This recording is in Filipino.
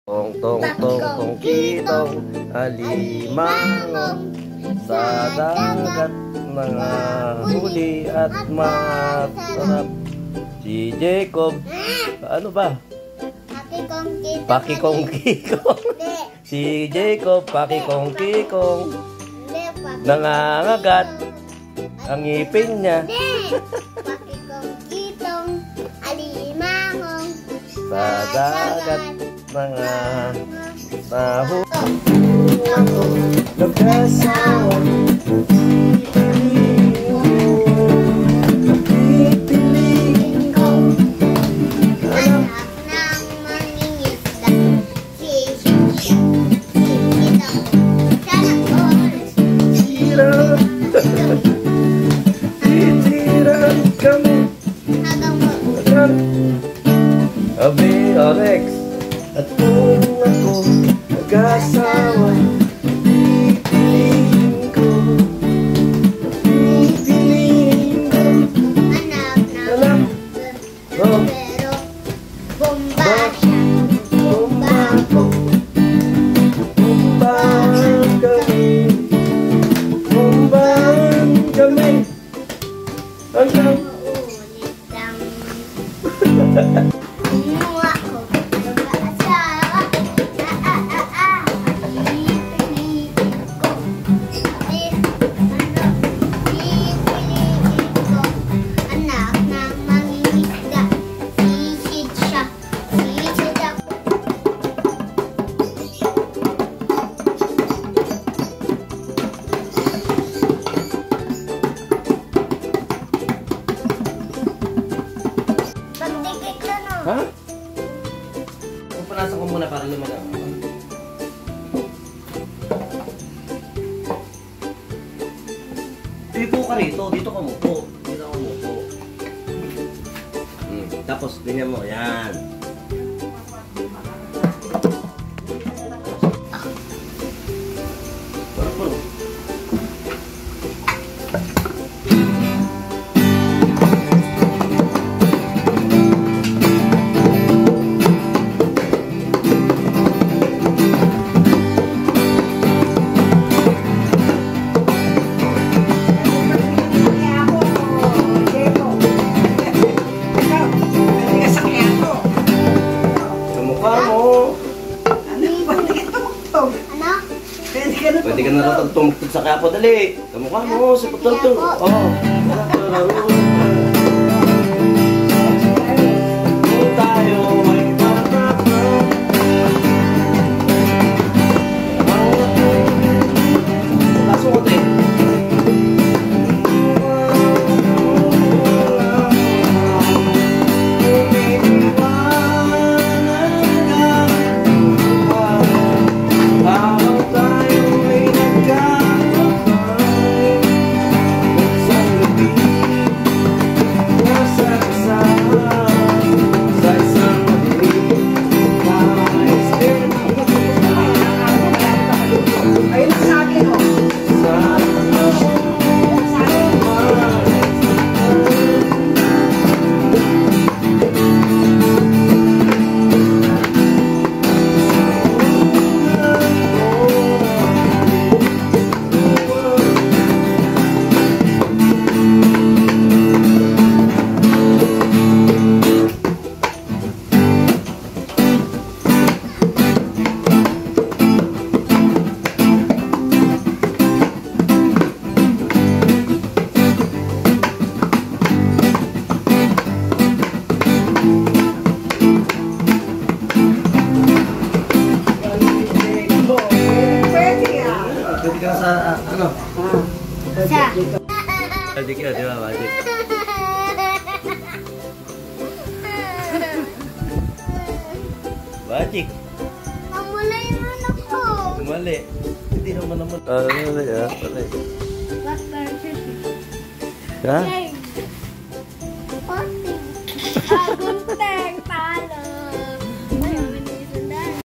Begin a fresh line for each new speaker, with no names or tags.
Tong tong tong tong kitong alimangong sa dagat mga huli at masarap. Si Jacob, ano ba? Pakikong-kikong. Si Jacob, pakikong-kikong. Nangangagat ang ngipin niya.
Pakikong-kitong alimangong
Sa dagat mga taho. Nagkasawa
pipiling ko anak ng mangingisda si
titiran kami Abi Alex at kung ako nag-asawa pipiliin ko anak oh
pero bomba siya bomba ko
bombahan kami hanggang
ulit lang Kumuha ko ng asawa pipiliin ko pipiliin ko anak ng mangingisda sisid siya sisid ako pagdikit ka no
ha? Pupunasan ko muna para lumalang. Dito ka rito. Dito ka mupo. Dito ka mupo. Tapos, ganyan mo. Yan. Pwede ka na rin tumugtog sa kapo, dali. Kamukha mo, sa pagtultog. Oo. Tayo ay matatag. Laso ko din. Pwede ka sa, ano?
Sa
Magic yun, di ba? Magic. Magic.
Mamula yung anak ko.
Mali. Hindi naman naman. Mali ah. Mali.
What version?
Ha?
Poting. Gunteng.